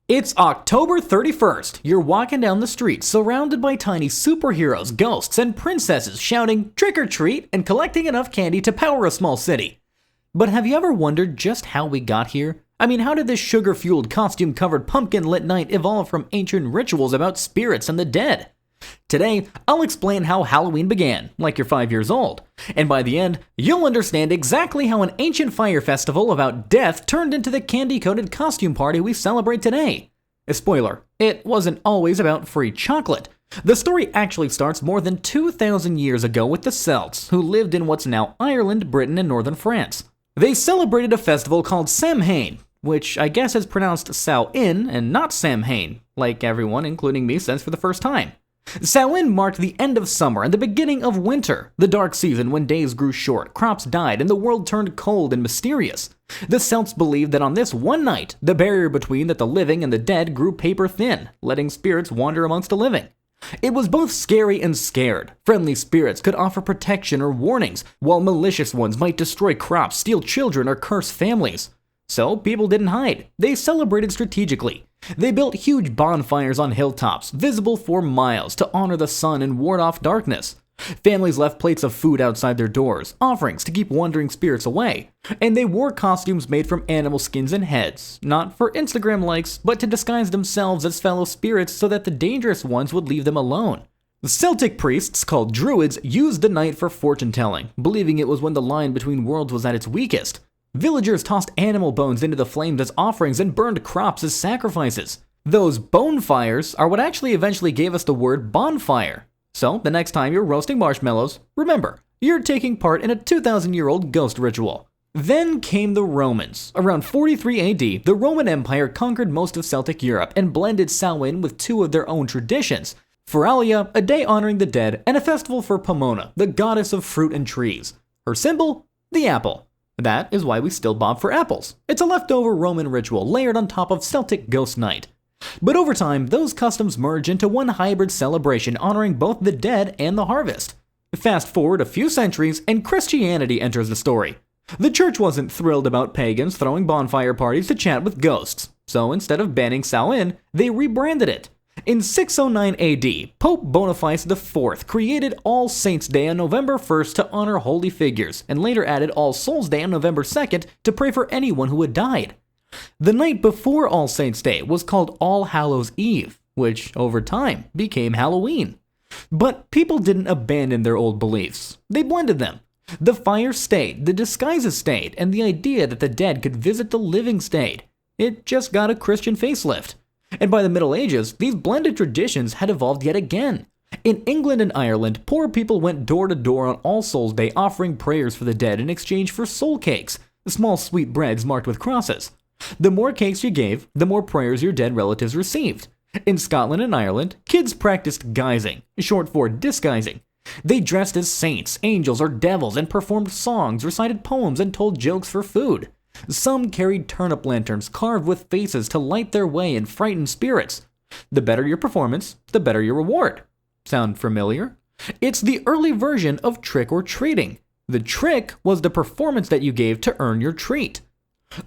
It's October 31st. You're walking down the street surrounded by tiny superheroes, ghosts, and princesses shouting trick or treat and collecting enough candy to power a small city. But have you ever wondered just how we got here? I mean, how did this sugar-fueled, costume-covered, pumpkin-lit night evolve from ancient rituals about spirits and the dead? Today, I'll explain how Halloween began, like you're 5 years old. And by the end, you'll understand exactly how an ancient fire festival about death turned into the candy-coated costume party we celebrate today. A spoiler, it wasn't always about free chocolate. The story actually starts more than 2,000 years ago with the Celts, who lived in what's now Ireland, Britain, and northern France. They celebrated a festival called Samhain, which I guess is pronounced Samhain and not Samhain, like everyone, including me, says for the first time. Samhain marked the end of summer and the beginning of winter, the dark season when days grew short, crops died, and the world turned cold and mysterious. The Celts believed that on this one night, the barrier between the living and the dead grew paper thin, letting spirits wander amongst the living. It was both scary and scared. Friendly spirits could offer protection or warnings, while malicious ones might destroy crops, steal children, or curse families. So people didn't hide. They celebrated strategically. They built huge bonfires on hilltops, visible for miles, to honor the sun and ward off darkness. Families left plates of food outside their doors, offerings to keep wandering spirits away. And they wore costumes made from animal skins and heads, not for Instagram likes, but to disguise themselves as fellow spirits so that the dangerous ones would leave them alone. The Celtic priests, called druids, used the night for fortune-telling, believing it was when the line between worlds was at its weakest. Villagers tossed animal bones into the flames as offerings and burned crops as sacrifices. Those bonfires are what actually eventually gave us the word bonfire. So, the next time you're roasting marshmallows, remember, you're taking part in a 2,000-year-old ghost ritual. Then came the Romans. Around 43 AD, the Roman Empire conquered most of Celtic Europe and blended Samhain with two of their own traditions: Feralia, a day honoring the dead, and a festival for Pomona, the goddess of fruit and trees. Her symbol? The apple. That is why we still bob for apples. It's a leftover Roman ritual layered on top of Celtic Ghost Night. But over time, those customs merge into one hybrid celebration honoring both the dead and the harvest. Fast forward a few centuries, and Christianity enters the story. The church wasn't thrilled about pagans throwing bonfire parties to chat with ghosts, so instead of banning Samhain, they rebranded it. In 609 AD, Pope Boniface IV created All Saints' Day on November 1st to honor holy figures, and later added All Souls' Day on November 2nd to pray for anyone who had died. The night before All Saints' Day was called All Hallows' Eve, which, over time, became Halloween. But people didn't abandon their old beliefs. They blended them. The fire stayed, the disguises stayed, and the idea that the dead could visit the living stayed. It just got a Christian facelift. And by the Middle Ages, these blended traditions had evolved yet again. In England and Ireland, poor people went door to door on All Souls' Day offering prayers for the dead in exchange for soul cakes, small sweet breads marked with crosses. The more cakes you gave, the more prayers your dead relatives received. In Scotland and Ireland, kids practiced guising, short for disguising. They dressed as saints, angels, or devils and performed songs, recited poems, and told jokes for food. Some carried turnip lanterns carved with faces to light their way and frighten spirits. The better your performance, the better your reward. Sound familiar? It's the early version of trick or treating. The trick was the performance that you gave to earn your treat.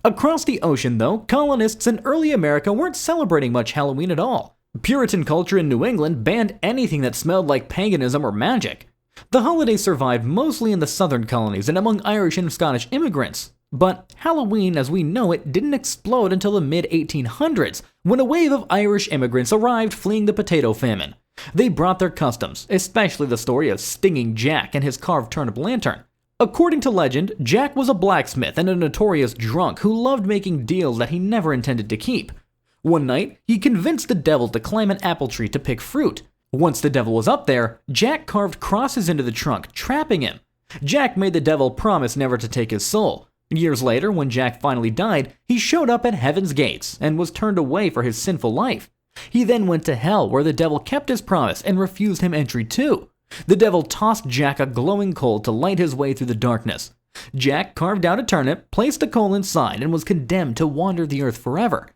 Across the ocean, though, colonists in early America weren't celebrating much Halloween at all. Puritan culture in New England banned anything that smelled like paganism or magic. The holiday survived mostly in the southern colonies and among Irish and Scottish immigrants. But Halloween as we know it didn't explode until the mid-1800s, when a wave of Irish immigrants arrived fleeing the potato famine. They brought their customs, especially the story of Stingy Jack and his carved turnip lantern. According to legend, Jack was a blacksmith and a notorious drunk who loved making deals that he never intended to keep. One night, he convinced the devil to climb an apple tree to pick fruit. Once the devil was up there, Jack carved crosses into the trunk, trapping him. Jack made the devil promise never to take his soul. Years later, when Jack finally died, he showed up at heaven's gates and was turned away for his sinful life. He then went to hell, where the devil kept his promise and refused him entry too. The devil tossed Jack a glowing coal to light his way through the darkness. Jack carved out a turnip, placed the coal inside, and was condemned to wander the earth forever.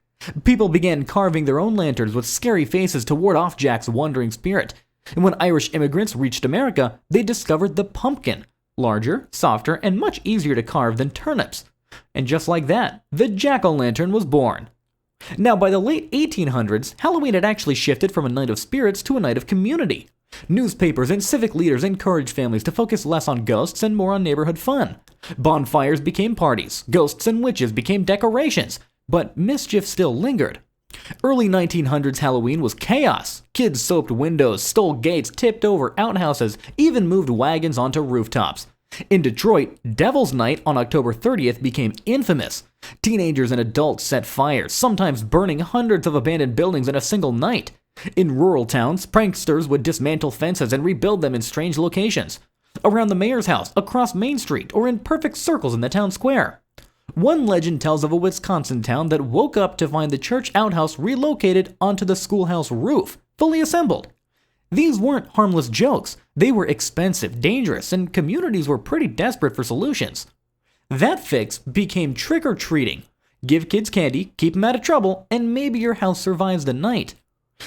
People began carving their own lanterns with scary faces to ward off Jack's wandering spirit. And when Irish immigrants reached America, they discovered the pumpkin. Larger, softer, and much easier to carve than turnips. And just like that, the jack-o'-lantern was born. Now, by the late 1800s, Halloween had actually shifted from a night of spirits to a night of community. Newspapers and civic leaders encouraged families to focus less on ghosts and more on neighborhood fun. Bonfires became parties, ghosts and witches became decorations, but mischief still lingered. Early 1900s Halloween was chaos. Kids soaped windows, stole gates, tipped over outhouses, even moved wagons onto rooftops. In Detroit, Devil's Night on October 30th became infamous. Teenagers and adults set fires, sometimes burning hundreds of abandoned buildings in a single night. In rural towns, pranksters would dismantle fences and rebuild them in strange locations. Around the mayor's house, across Main Street, or in perfect circles in the town square. One legend tells of a Wisconsin town that woke up to find the church outhouse relocated onto the schoolhouse roof, fully assembled. These weren't harmless jokes. They were expensive, dangerous, and communities were pretty desperate for solutions. That fix became trick-or-treating. Give kids candy, keep them out of trouble, and maybe your house survives the night.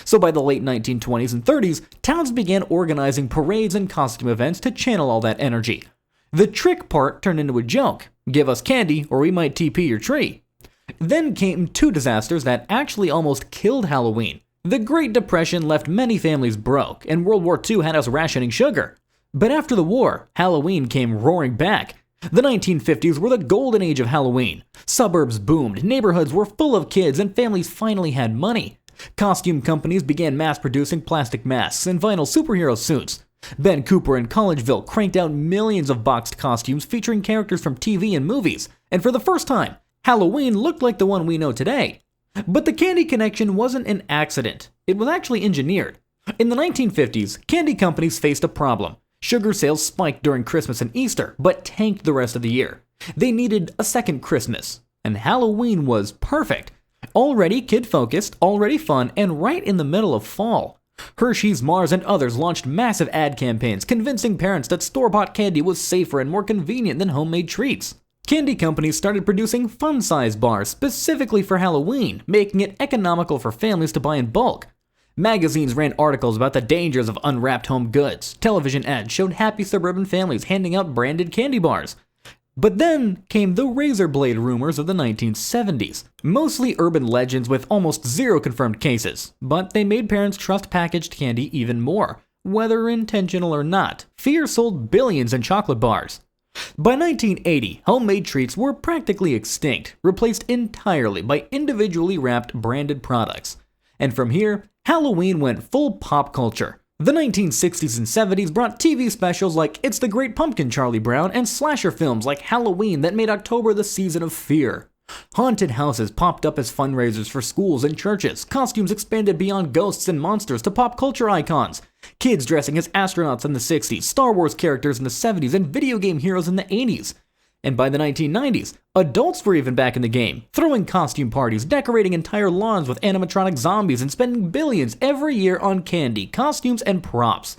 So by the late 1920s and 30s, towns began organizing parades and costume events to channel all that energy. The trick part turned into a joke. Give us candy or we might TP your tree. Then came two disasters that actually almost killed Halloween. The Great Depression left many families broke, and World War II had us rationing sugar. But after the war, Halloween came roaring back. The 1950s were the golden age of Halloween. Suburbs boomed, neighborhoods were full of kids, and families finally had money. Costume companies began mass-producing plastic masks and vinyl superhero suits. Ben Cooper and Collegeville cranked out millions of boxed costumes featuring characters from TV and movies, and for the first time, Halloween looked like the one we know today. But the candy connection wasn't an accident. It was actually engineered. In the 1950s, candy companies faced a problem. Sugar sales spiked during Christmas and Easter, but tanked the rest of the year. They needed a second Christmas, and Halloween was perfect. Already kid-focused, already fun, and right in the middle of fall. Hershey's, Mars, and others launched massive ad campaigns convincing parents that store-bought candy was safer and more convenient than homemade treats. Candy companies started producing fun-size bars specifically for Halloween, making it economical for families to buy in bulk. Magazines ran articles about the dangers of unwrapped home goods. Television ads showed happy suburban families handing out branded candy bars. But then came the razor blade rumors of the 1970s. Mostly urban legends with almost zero confirmed cases, but they made parents trust packaged candy even more. Whether intentional or not, fear sold billions in chocolate bars. By 1980, homemade treats were practically extinct, replaced entirely by individually wrapped branded products. And from here, Halloween went full pop culture. The 1960s and 70s brought TV specials like It's the Great Pumpkin, Charlie Brown, and slasher films like Halloween that made October the season of fear. Haunted houses popped up as fundraisers for schools and churches. Costumes expanded beyond ghosts and monsters to pop culture icons. Kids dressing as astronauts in the 60s, Star Wars characters in the 70s, and video game heroes in the 80s. And by the 1990s, adults were even back in the game, throwing costume parties, decorating entire lawns with animatronic zombies, and spending billions every year on candy, costumes, and props.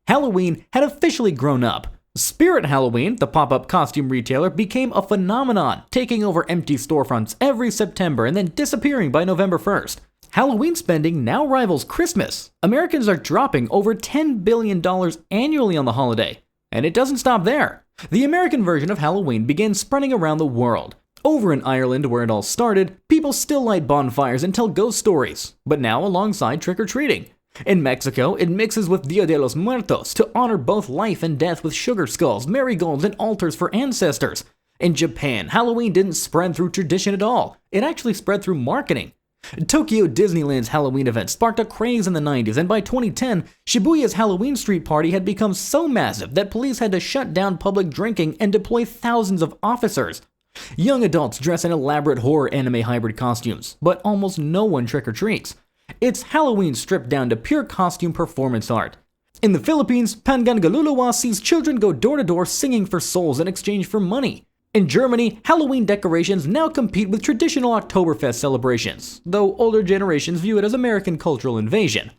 Halloween had officially grown up. Spirit Halloween, the pop-up costume retailer, became a phenomenon, taking over empty storefronts every September and then disappearing by November 1st. Halloween spending now rivals Christmas. Americans are dropping over $10 billion annually on the holiday. And it doesn't stop there. The American version of Halloween began spreading around the world. Over in Ireland, where it all started, people still light bonfires and tell ghost stories, but now alongside trick-or-treating. In Mexico, it mixes with Dia de los Muertos to honor both life and death with sugar skulls, marigolds, and altars for ancestors. In Japan, Halloween didn't spread through tradition at all. It actually spread through marketing. Tokyo Disneyland's Halloween event sparked a craze in the 90s, and by 2010, Shibuya's Halloween street party had become so massive that police had to shut down public drinking and deploy thousands of officers. Young adults dress in elaborate horror anime hybrid costumes, but almost no one trick-or-treats. It's Halloween stripped down to pure costume performance art. In the Philippines, Pangangalulawa sees children go door-to-door singing for souls in exchange for money. In Germany, Halloween decorations now compete with traditional Oktoberfest celebrations, though older generations view it as American cultural invasion.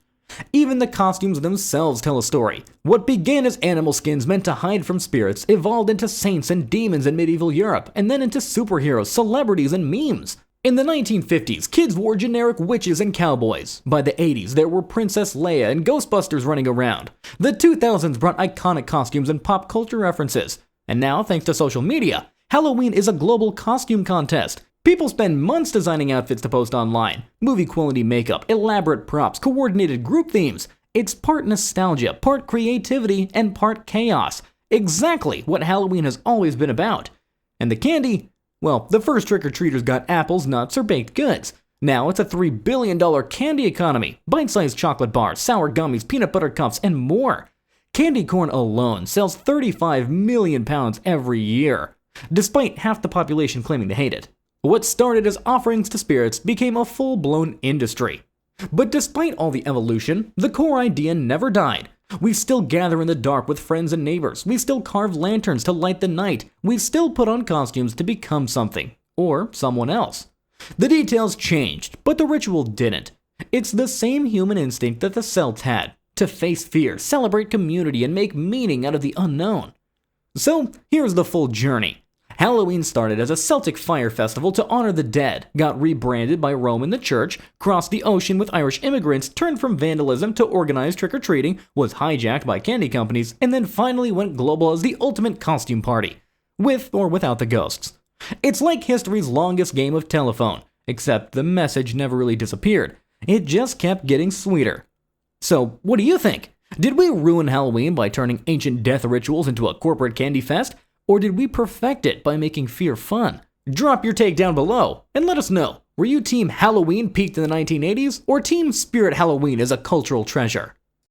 Even the costumes themselves tell a story. What began as animal skins meant to hide from spirits evolved into saints and demons in medieval Europe, and then into superheroes, celebrities, and memes. In the 1950s, kids wore generic witches and cowboys. By the 80s, there were Princess Leia and Ghostbusters running around. The 2000s brought iconic costumes and pop culture references. And now, thanks to social media, Halloween is a global costume contest. People spend months designing outfits to post online. Movie-quality makeup, elaborate props, coordinated group themes. It's part nostalgia, part creativity, and part chaos. Exactly what Halloween has always been about. And the candy? Well, the first trick-or-treaters got apples, nuts, or baked goods. Now it's a $3 billion candy economy. Bite-sized chocolate bars, sour gummies, peanut butter cups, and more. Candy corn alone sells 35 million pounds every year, despite half the population claiming to hate it. What started as offerings to spirits became a full-blown industry. But despite all the evolution, the core idea never died. We still gather in the dark with friends and neighbors. We still carve lanterns to light the night. We still put on costumes to become something, or someone else. The details changed, but the ritual didn't. It's the same human instinct that the Celts had, to face fear, celebrate community, and make meaning out of the unknown. So here's the full journey. Halloween started as a Celtic fire festival to honor the dead, got rebranded by Rome and the church, crossed the ocean with Irish immigrants, turned from vandalism to organized trick-or-treating, was hijacked by candy companies, and then finally went global as the ultimate costume party, with or without the ghosts. It's like history's longest game of telephone, except the message never really disappeared. It just kept getting sweeter. So, what do you think? Did we ruin Halloween by turning ancient death rituals into a corporate candy fest? Or did we perfect it by making fear fun? Drop your take down below and let us know. Were you team Halloween peaked in the 1980s or team Spirit Halloween as a cultural treasure?